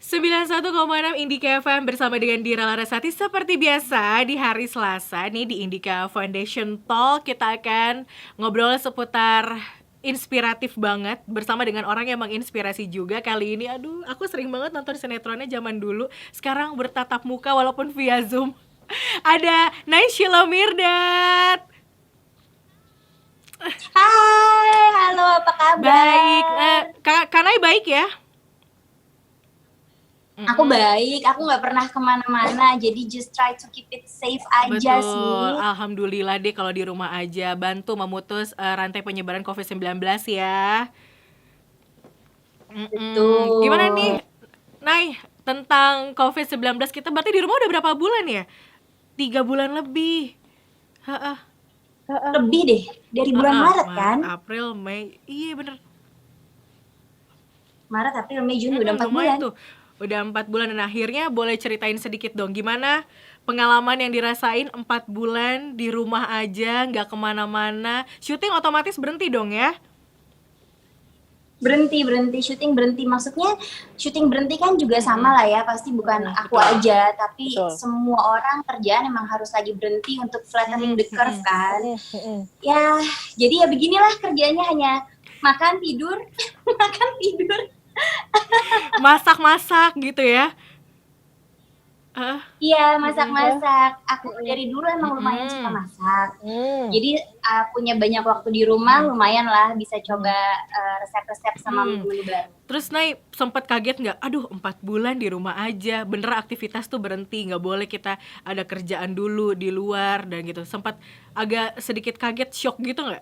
91,6 Indika FM bersama dengan Dira Larasati. Seperti biasa di hari Selasa nih di Indika Foundation Talk kita akan ngobrol seputar inspiratif banget bersama dengan orang yang menginspirasi juga. Kali ini aduh aku sering banget nonton sinetronnya zaman dulu, sekarang bertatap muka walaupun via Zoom. Ada Naysila Mirdad. Hai, halo, apa kabar? Baik, Kak Nay baik ya? Aku baik, aku nggak pernah kemana-mana, jadi just try to keep it safe aja Betul, sih. alhamdulillah deh kalau di rumah aja, bantu memutus rantai penyebaran COVID-19 ya. Gimana nih, Betul. Nay, tentang COVID-19 kita berarti di rumah udah berapa bulan ya? 3 bulan lebih. Heeh. Lebih deh, dari bulan Maret kan? April, Mei, iya bener. Maret, April, Mei, Juni, udah 4 Lumayan bulan. tuh, udah 4 bulan dan akhirnya boleh ceritain sedikit dong gimana pengalaman yang dirasain 4 bulan di rumah aja, nggak kemana-mana. Syuting otomatis berhenti dong ya? Berhenti, syuting berhenti. Maksudnya syuting berhenti kan juga sama lah ya, pasti bukan aku aja, tapi semua orang kerjaan emang harus lagi berhenti untuk flattening the curve kan. Ya, jadi ya beginilah kerjanya, hanya makan, tidur, makan, tidur. Masak-masak gitu ya? Iya, masak-masak. Aku dari dulu emang lumayan suka masak. Jadi punya banyak waktu di rumah, lumayan lah bisa coba resep-resep sama menu baru. Terus Nay sempat kaget nggak? Aduh 4 bulan di rumah aja, bener aktivitas tuh berhenti, nggak boleh kita ada kerjaan dulu di luar dan gitu. Sempat agak sedikit kaget, shock gitu nggak?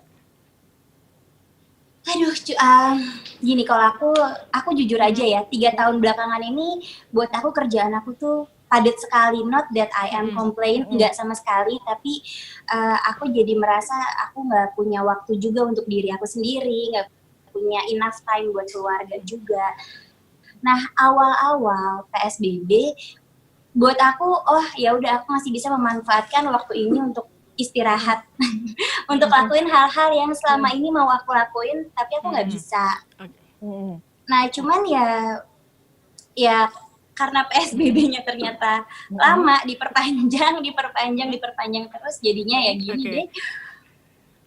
Aduh, gini, kalau aku jujur aja ya, 3 tahun belakangan ini buat aku kerjaan aku tuh padat sekali. Not that I am complain, nggak sama sekali, tapi aku jadi merasa aku nggak punya waktu juga untuk diri aku sendiri, nggak punya enough time buat keluarga juga. Nah, awal-awal PSBB buat aku, oh ya udah, aku masih bisa memanfaatkan waktu ini untuk istirahat, untuk lakuin hal-hal yang selama ini mau aku lakuin tapi aku nggak bisa. Nah, cuman ya karena PSBB-nya ternyata lama, diperpanjang terus, jadinya ya gini deh.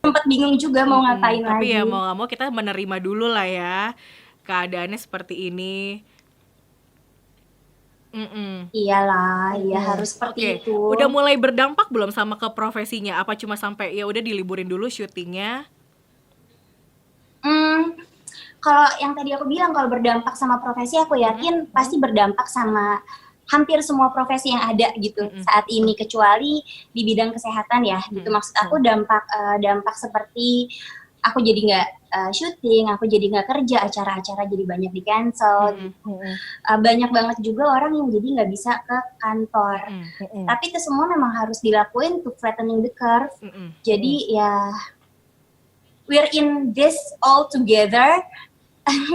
Sempet bingung juga mau ngapain tapi lagi. ya mau nggak mau kita menerima dulu lah ya keadaannya seperti ini. Iyalah, ya harus seperti itu. Udah mulai berdampak belum sama ke profesinya? Apa cuma sampai ya udah diliburin dulu syutingnya? Kalau yang tadi aku bilang, kalau berdampak sama profesi, aku yakin pasti berdampak sama hampir semua profesi yang ada gitu saat ini, kecuali di bidang kesehatan ya gitu. Maksud aku dampak seperti aku jadi nggak syuting, aku jadi nggak kerja, acara-acara jadi banyak di cancel gitu. Banyak banget juga orang yang jadi nggak bisa ke kantor. Tapi itu semua memang harus dilakuin to flattening the curve. Jadi ya we're in this all together.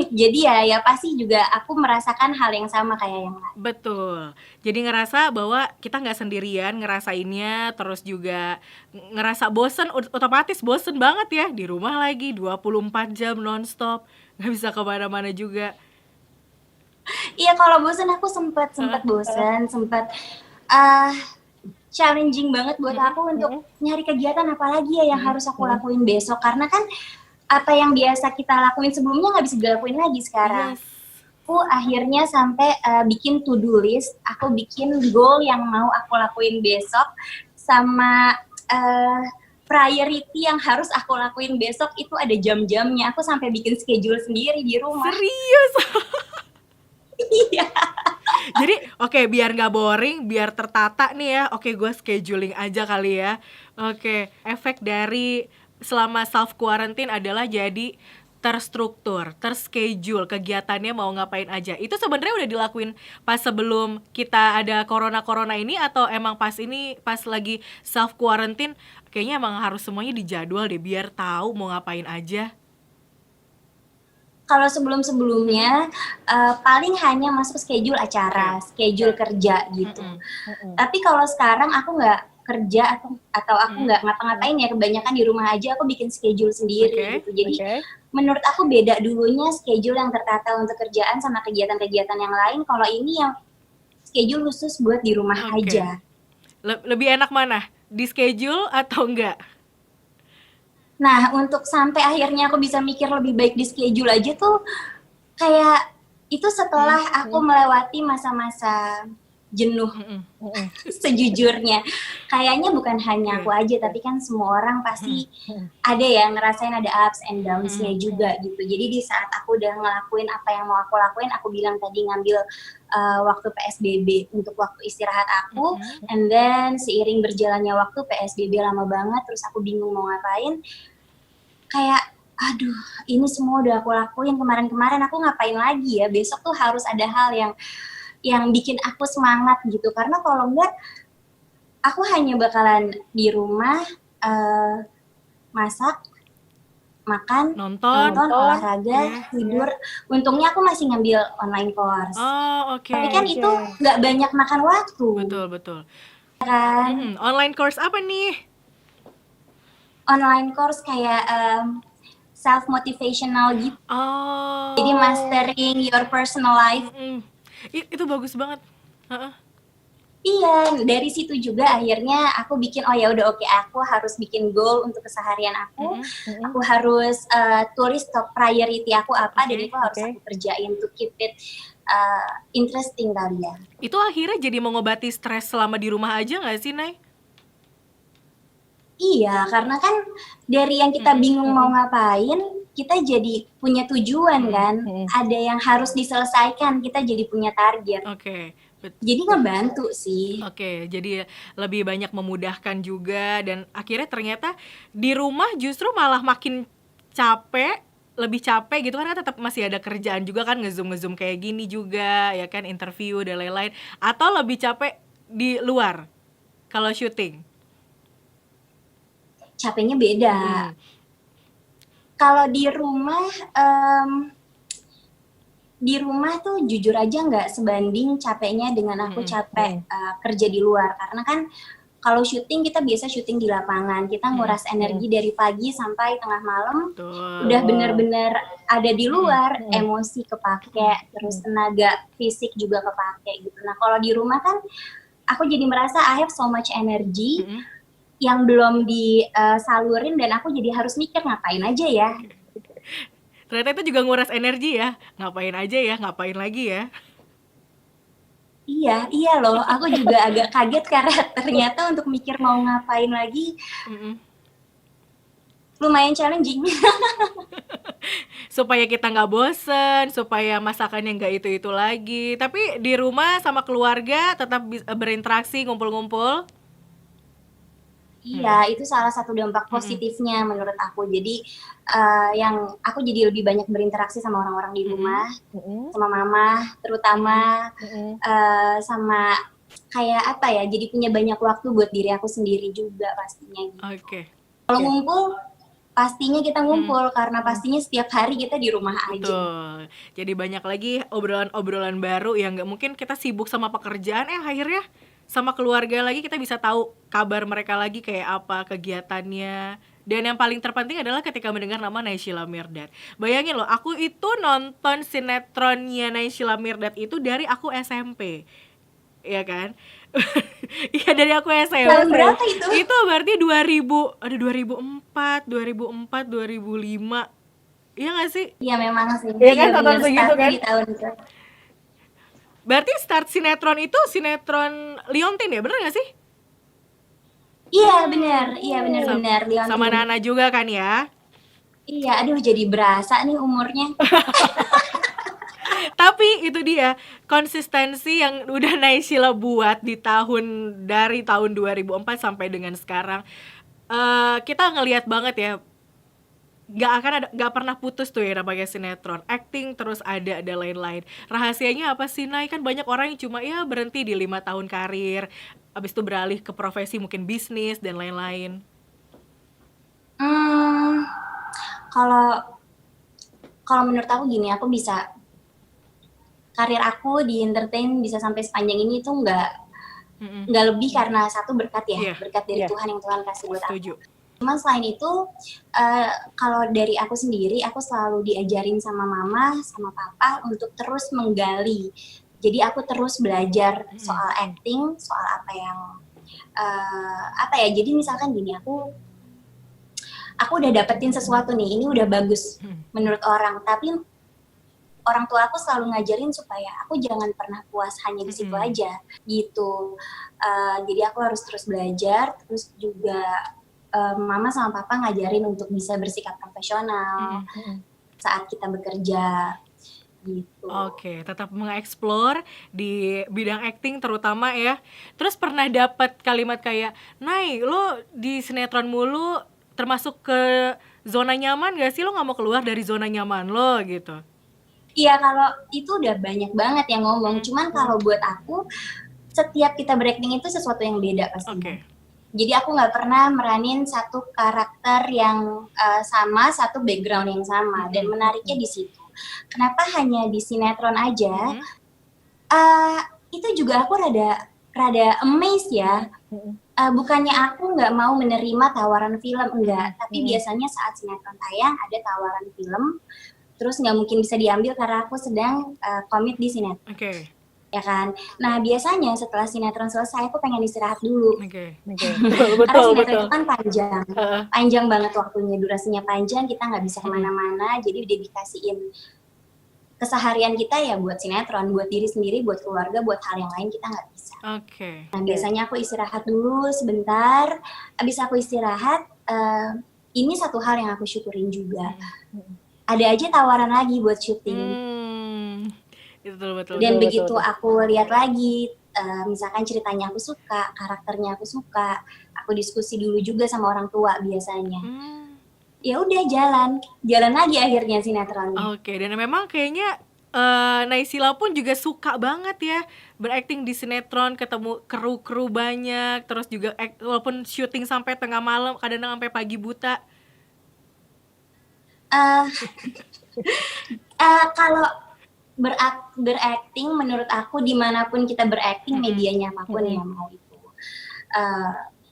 Jadi ya pasti juga aku merasakan hal yang sama kayak yang lain. Betul. Jadi ngerasa bahwa kita nggak sendirian ngerasainnya, terus juga ngerasa bosen, otomatis bosen banget ya di rumah lagi 24 jam nonstop, nggak bisa kemana-mana juga. Iya, kalau bosen aku sempet bosen, challenging banget buat aku untuk nyari kegiatan apa lagi ya yang harus aku lakuin besok, karena kan apa yang biasa kita lakuin sebelumnya nggak bisa dilakuin lagi sekarang. Aku akhirnya sampai bikin to-do list, aku bikin goal yang mau aku lakuin besok, sama priority yang harus aku lakuin besok itu ada jam-jamnya. Aku sampai bikin schedule sendiri di rumah. Serius? Iya. Jadi oke, biar nggak boring, biar tertata nih ya. Oke, gue scheduling aja kali ya. Oke, efek dari selama self quarantine adalah jadi terstruktur, terschedule kegiatannya mau ngapain aja. Itu sebenarnya udah dilakuin pas sebelum kita ada corona ini, atau emang pas lagi self quarantine kayaknya emang harus semuanya dijadwal deh biar tahu mau ngapain aja. Kalau sebelum-sebelumnya paling hanya masuk schedule acara, schedule kerja gitu. Tapi kalau sekarang aku nggak kerja atau aku nggak ngapa-ngapain ya, kebanyakan di rumah aja, aku bikin schedule sendiri gitu. Jadi menurut aku beda dulunya schedule yang tertata untuk kerjaan sama kegiatan-kegiatan yang lain. Kalau ini yang schedule khusus buat di rumah aja. Lebih enak mana? Di schedule atau enggak? Nah, untuk sampai akhirnya aku bisa mikir lebih baik di schedule aja tuh kayak itu setelah aku melewati masa-masa jenuh. Sejujurnya kayaknya bukan hanya aku aja, tapi kan semua orang pasti ada ya ngerasain ada ups and downs-nya juga gitu. Jadi di saat aku udah ngelakuin apa yang mau aku lakuin, aku bilang tadi ngambil waktu PSBB untuk waktu istirahat aku, and then seiring berjalannya waktu PSBB lama banget, terus aku bingung mau ngapain, kayak aduh ini semua udah aku lakuin kemarin-kemarin, aku ngapain lagi ya, besok tuh harus ada hal yang bikin aku semangat gitu, karena kalau enggak aku hanya bakalan di rumah masak, makan, nonton olahraga, tidur. Untungnya aku masih ngambil online course. Tapi kan itu nggak banyak makan waktu. Betul. Kan? Online course apa nih? Online course kayak self motivational gitu. Jadi mastering your personal life. Itu bagus banget. Iya, dari situ juga akhirnya aku bikin, oh ya udah oke, aku harus bikin goal untuk keseharian aku. Aku harus tulis top priority aku apa, dan itu harus aku kerjain to keep it interesting kali ya. Itu akhirnya jadi mengobati stres selama di rumah aja nggak sih, Nay? Iya, karena kan dari yang kita bingung mau ngapain, kita jadi punya tujuan kan. Ada yang harus diselesaikan, kita jadi punya target. Jadi ngebantu sih. Jadi lebih banyak memudahkan juga, dan akhirnya ternyata di rumah justru malah makin capek, lebih capek gitu kan, tetap masih ada kerjaan juga kan, nge-zoom kayak gini juga ya kan, interview dan lain-lain. Atau lebih capek di luar kalau syuting? Capeknya beda. Kalau di rumah tuh jujur aja nggak sebanding capeknya dengan aku capek kerja di luar, karena kan kalau syuting kita biasa syuting di lapangan, kita nguras energi dari pagi sampai tengah malam. Udah bener-bener ada di luar, emosi kepake, terus tenaga fisik juga kepake gitu. Nah kalau di rumah kan aku jadi merasa I have so much energy yang belum disalurin, dan aku jadi harus mikir ngapain aja ya. Ternyata itu juga nguras energi ya, ngapain aja ya, ngapain lagi ya. Iya loh, aku juga agak kaget karena ternyata untuk mikir mau ngapain lagi lumayan challenging. Supaya kita nggak bosen, supaya masakannya nggak itu-itu lagi. Tapi di rumah sama keluarga tetap berinteraksi, ngumpul-ngumpul. Iya, itu salah satu dampak positifnya menurut aku. Jadi yang aku jadi lebih banyak berinteraksi sama orang-orang di rumah, sama mama terutama, sama kayak apa ya, jadi punya banyak waktu buat diri aku sendiri juga pastinya gitu. Kalau ngumpul, pastinya kita ngumpul karena pastinya setiap hari kita di rumah aja. Betul. Jadi banyak lagi obrolan-obrolan baru yang nggak mungkin kita sibuk sama pekerjaan, akhirnya sama keluarga lagi kita bisa tahu kabar mereka lagi kayak apa kegiatannya. Dan yang paling terpenting adalah ketika mendengar nama Naysila Mirdad. Bayangin loh, aku itu nonton sinetronnya Naysila Mirdad itu dari aku SMP. Iya kan? Iya dari aku SMP. Tahun berapa itu? Itu berarti 2004, 2005. Iya gak sih? Iya memang sih. Iya kan, tahun segitu kan? Di tahun itu. Berarti start sinetron itu sinetron Liontin ya, bener gak sih? Iya bener Liontin. Sama Nana juga kan ya? Iya, aduh jadi berasa nih umurnya. Tapi itu dia, konsistensi yang udah Naysila buat dari tahun 2004 sampai dengan sekarang. Kita ngelihat banget ya, nggak pernah putus tuh ya namanya sinetron, acting terus ada lain-lain. Rahasianya apa sih, Nay? Kan banyak orang yang cuma ya berhenti di 5 tahun karir, abis itu beralih ke profesi mungkin bisnis dan lain-lain. Kalau menurut aku gini, aku bisa karir aku di entertain bisa sampai sepanjang ini tuh Mm-mm. nggak lebih karena satu berkat ya, Iya, berkat dari Iya. Tuhan yang Tuhan kasih buat aku. setuju. Cuman selain itu, kalau dari aku sendiri, aku selalu diajarin sama mama, sama papa untuk terus menggali. Jadi aku terus belajar soal acting, soal apa yang jadi misalkan gini, aku udah dapetin sesuatu nih, ini udah bagus menurut orang, tapi orang tua aku selalu ngajarin supaya aku jangan pernah puas hanya di situ aja gitu. Jadi aku harus terus belajar, terus juga mama sama papa ngajarin untuk bisa bersikap profesional saat kita bekerja gitu. Oke, tetap mengeksplor di bidang acting terutama ya. Terus pernah dapat kalimat kayak, "Nay, lo di sinetron mulu, termasuk ke zona nyaman gak sih? Lo gak mau keluar dari zona nyaman lo?" gitu. Iya, kalau itu udah banyak banget yang ngomong. Cuman kalau buat aku, setiap kita berakting itu sesuatu yang beda pastinya. Oke. Jadi aku nggak pernah meranin satu karakter yang sama, satu background yang sama. Dan menariknya di situ. Kenapa hanya di sinetron aja? Itu juga aku rada amazed ya. Bukannya aku nggak mau menerima tawaran film, enggak. Tapi biasanya saat sinetron tayang ada tawaran film, terus nggak mungkin bisa diambil karena aku sedang komit di sinetron. Oke. Ya kan? Nah, biasanya setelah sinetron selesai, aku pengen istirahat dulu. Oke. Karena sinetron itu kan panjang. Heeh. Panjang banget waktunya, durasinya panjang, kita nggak bisa kemana-mana, jadi udah dikasihin keseharian kita ya buat sinetron, buat diri sendiri, buat keluarga, buat hal yang lain kita nggak bisa. Oke. Nah, biasanya aku istirahat dulu sebentar, habis aku istirahat, ini satu hal yang aku syukurin juga. Ada aja tawaran lagi buat syuting. Itu betul. Dan begitu aku lihat lagi, misalkan ceritanya aku suka, karakternya aku suka, aku diskusi dulu juga sama orang tua biasanya. Ya udah jalan lagi akhirnya sinetronnya. Oke, dan memang kayaknya Naysila pun juga suka banget ya berakting di sinetron, ketemu kru-kru banyak, terus juga walaupun syuting sampai tengah malam, kadang-kadang sampai pagi buta. Kalau berakting menurut aku dimanapun kita berakting, medianya apapun ya, mau itu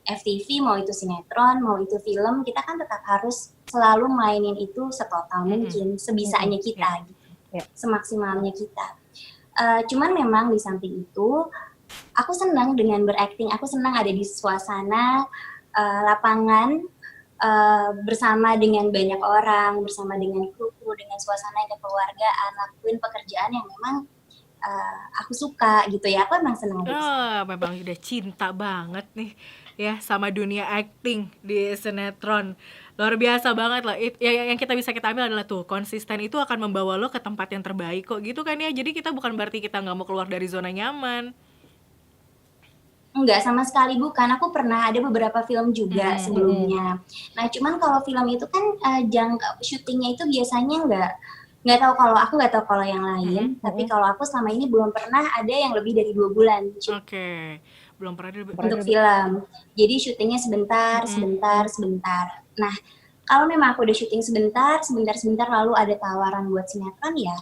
FTV, mau itu sinetron, mau itu film, kita kan tetap harus selalu mainin itu setotal mungkin, sebisanya kita gitu, semaksimalnya kita. Cuman memang di samping itu, aku senang dengan berakting, aku senang ada di suasana lapangan, bersama dengan banyak orang, bersama dengan kru-kru, dengan suasana yang kekeluargaan, lakuin pekerjaan yang memang aku suka gitu ya, aku emang senang. Memang udah cinta banget nih ya sama dunia acting di sinetron. Luar biasa banget lah. Yang kita ambil adalah tuh, konsisten itu akan membawa lo ke tempat yang terbaik kok gitu kan ya. Jadi kita bukan berarti kita nggak mau keluar dari zona nyaman. Enggak, sama sekali bukan. Aku pernah ada beberapa film juga sebelumnya. Nah, cuman kalau film itu kan jangka syutingnya itu biasanya nggak tahu, kalau aku nggak tahu kalau yang lain. Tapi kalau aku selama ini belum pernah ada yang lebih dari 2 bulan. Oke, belum pernah untuk film. Jadi syutingnya sebentar. Nah, kalau memang aku udah syuting sebentar lalu ada tawaran buat sinetron ya,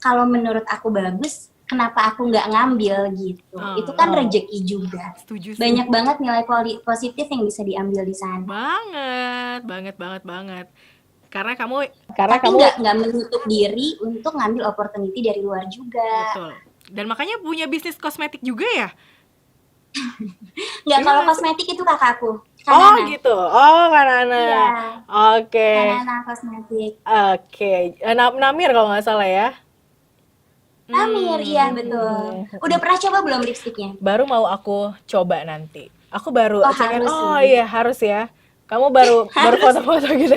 kalau menurut aku bagus, kenapa aku nggak ngambil gitu. Itu kan rezeki juga. Setuju. Banyak banget nilai positif yang bisa diambil di sana. Banget. Karena kamu nggak menutup diri untuk ngambil opportunity dari luar juga. Betul. Dan makanya punya bisnis kosmetik juga ya? Nggak, kalau kosmetik itu kakakku. Kanana. Oh gitu. Oh, Kanana. Iya. Oke. Kanana kosmetik. Oke. Namir kalau nggak salah ya. Namir, iya betul. Udah pernah coba belum lipstiknya? Baru mau aku coba nanti. Aku baru harus ya. Kamu baru foto-foto gitu.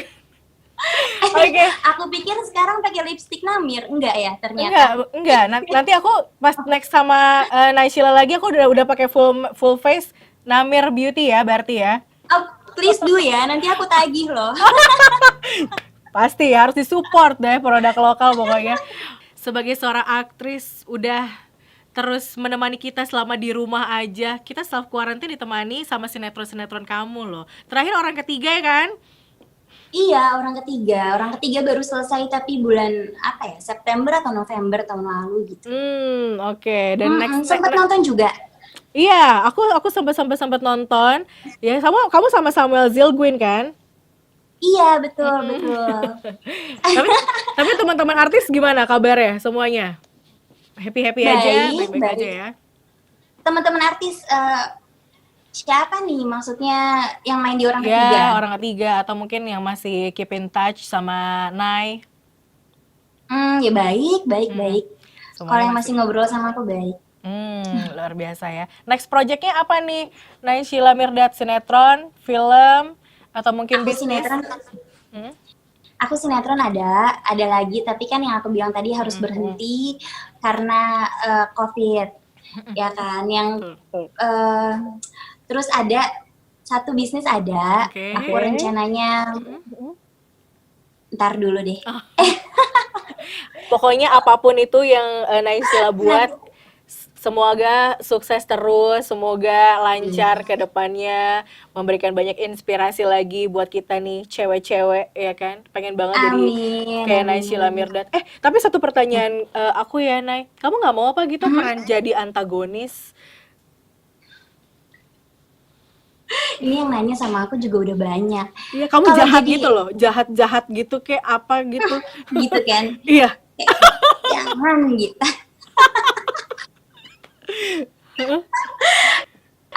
Oke. Aku pikir sekarang pakai lipstik Namir, enggak ya ternyata. Enggak. Nanti aku pas next sama Naysila lagi, aku udah pakai full face Namir Beauty ya, berarti ya. Oh, please do ya, nanti aku tagih loh. Pasti ya, harus disupport deh produk lokal pokoknya. Sebagai seorang aktris udah terus menemani kita selama di rumah aja. Kita self quarantine ditemani sama sinetron-sinetron kamu loh. Terakhir Orang Ketiga ya kan? Iya, Orang Ketiga baru selesai tapi bulan September atau November tahun lalu gitu. Oke. Dan sempat nonton juga. Iya, aku sempat nonton. Ya, kamu sama Samuel Zilguin kan? Iya, betul, Mm-mm. betul. Tapi tapi teman-teman artis gimana kabarnya semuanya? Happy-happy aja, Baik, baik-baik aja baik. ya. Teman-teman artis siapa nih maksudnya yang main di Orang Ya, Ketiga? orang ketiga atau mungkin yang masih keep in touch sama Nai. Ya baik, baik, Mm-mm. baik. Kalau Semuanya yang masih. masih ngobrol sama aku baik. Luar biasa ya. Next projectnya apa nih? Naysila Mirdad, sinetron, film, atau mungkin Aku bisnis? sinetron, Hmm? aku sinetron ada lagi, tapi kan yang aku bilang tadi harus berhenti karena COVID, ya kan? Yang Betul. eh, terus ada satu bisnis ada, Oke. aku rencananya ntar dulu deh. Pokoknya apapun itu yang Naysila buat, semoga sukses terus, semoga lancar ke depannya, memberikan banyak inspirasi lagi buat kita nih cewek-cewek ya kan. Pengen banget jadi Amin, kayak Naysila amin. Mirdad. Tapi satu pertanyaan aku ya, Nay. Kamu nggak mau apa gitu Hmm, peran jadi antagonis? ini yang nanya sama aku juga udah banyak. Iya, kamu Kalau jahat gitu jadi loh, jahat-jahat gitu kayak apa gitu. gitu kan, Iya. kayak, jangan gitu.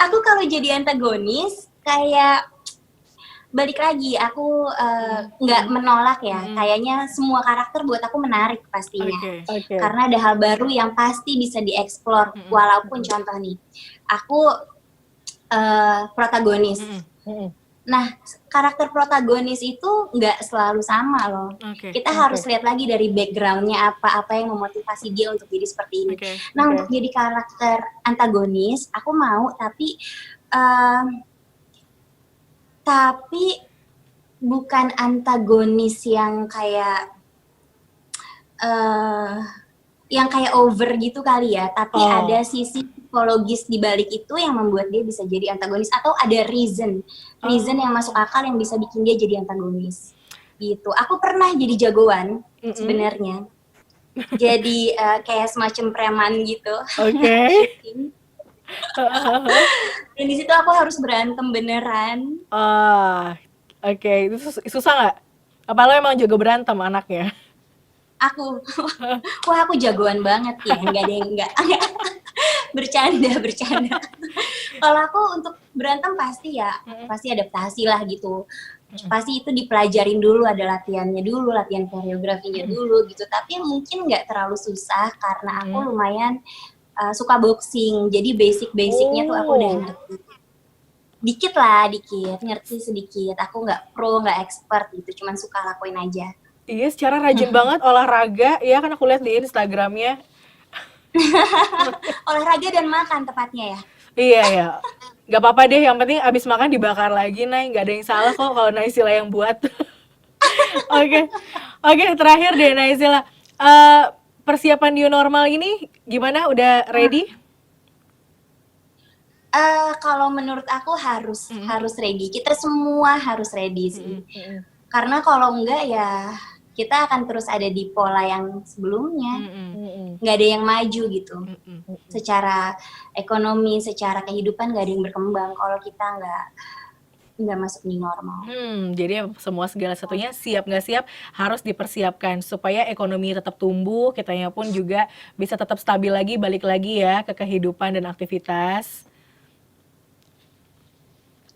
Aku kalau jadi antagonis kayak balik lagi, aku nggak menolak ya. Kayaknya semua karakter buat aku menarik pastinya. Oke. Karena ada hal baru yang pasti bisa dieksplor. Walaupun contoh nih, aku protagonis. Nah, karakter protagonis itu nggak selalu sama loh. Oke. Kita harus lihat lagi dari backgroundnya apa yang memotivasi dia untuk jadi seperti ini. Oke. Nah, untuk jadi karakter antagonis, aku mau, tapi bukan antagonis yang kayak over gitu kali ya, tapi Oh. ada sisi psikologis di balik itu yang membuat dia bisa jadi antagonis, atau ada reason yang masuk akal yang bisa bikin dia jadi antagonis gitu. Aku pernah jadi jagoan sebenarnya, jadi kayak semacam preman gitu. Oke. Dan di situ aku harus berantem beneran. Oke. Itu susah nggak? Apa lo emang jago berantem anaknya? Aku, wah aku jagoan banget ya, nggak ada yang nggak. bercanda. Kalau aku untuk berantem pasti adaptasi lah gitu. Pasti itu dipelajarin dulu, ada latihannya dulu, latihan koreografinya dulu gitu. Tapi mungkin nggak terlalu susah karena aku lumayan suka boxing. Jadi basic-basicnya tuh aku udah ngerti. Dikit, ngerti sedikit. Aku nggak pro, nggak expert gitu, cuman suka lakuin aja. Iya, secara rajin banget olahraga. Iya kan aku lihat di Instagramnya. Olahraga dan makan tepatnya ya. Iya ya. Gak apa-apa deh, yang penting abis makan dibakar lagi, Nay. Gak ada yang salah kok kalau Naysila yang buat. Oke. Oke, terakhir deh Naysila. Persiapan new normal ini gimana? Udah ready? Kalau menurut aku harus ready. Kita semua harus ready sih. Karena kalau enggak ya kita akan terus ada di pola yang sebelumnya. Nggak ada yang maju gitu. Secara ekonomi, secara kehidupan nggak ada yang berkembang kalau kita nggak masuk new normal. Jadi semua segala satunya siap nggak siap harus dipersiapkan supaya ekonomi tetap tumbuh, kitanya pun juga bisa tetap stabil lagi, balik lagi ya ke kehidupan dan aktivitas.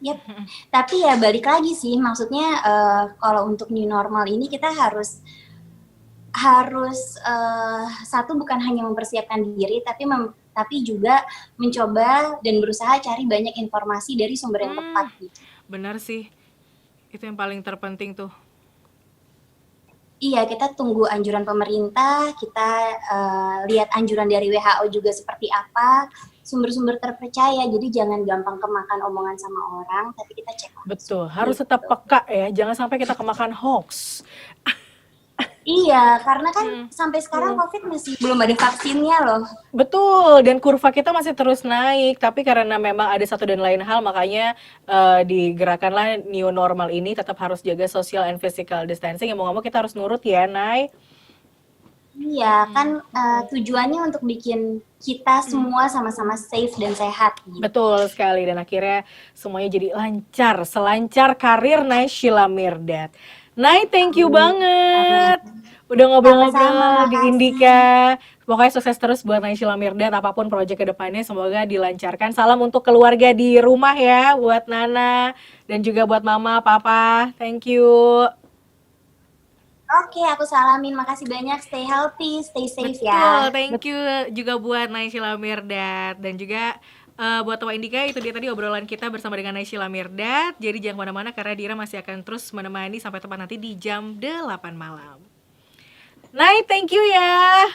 Yep. Tapi ya balik lagi sih, maksudnya kalau untuk new normal ini kita harus satu bukan hanya mempersiapkan diri, tapi juga mencoba dan berusaha cari banyak informasi dari sumber yang tepat. Gitu. Benar sih, itu yang paling terpenting tuh. Iya, kita tunggu anjuran pemerintah, kita lihat anjuran dari WHO juga seperti apa. Sumber-sumber terpercaya, jadi jangan gampang kemakan omongan sama orang, tapi kita cek langsung. Betul, harus tetap peka ya, jangan sampai kita kemakan hoax. Iya, karena kan sampai sekarang COVID masih belum ada vaksinnya loh. Betul, dan kurva kita masih terus naik, tapi karena memang ada satu dan lain hal, makanya digerakkanlah new normal ini tetap harus jaga social and physical distancing, ya mau nggak mau kita harus nurut ya, Nay. Iya, kan tujuannya untuk bikin kita semua sama-sama safe dan sehat gitu. Betul sekali, dan akhirnya semuanya jadi lancar, selancar karir Naysila Mirdad. Nay, thank you banget. Udah Sama-sama, ngobrol-ngobrol di makasih. Indika. Pokoknya sukses terus buat Naysila Mirdad, apapun proyek kedepannya semoga dilancarkan. Salam untuk keluarga di rumah ya, buat Nana dan juga buat Mama, Papa. Thank you. Oke, aku salamin. Makasih banyak. Stay healthy, stay safe Betul, ya. thank you juga buat Naysila Mirdad dan juga buat Tua Indika. Itu dia tadi obrolan kita bersama dengan Naysila Mirdad. Jadi jangan kemana-mana karena Dira masih akan terus menemani sampai tepat nanti di jam 8 malam. Nay, thank you ya.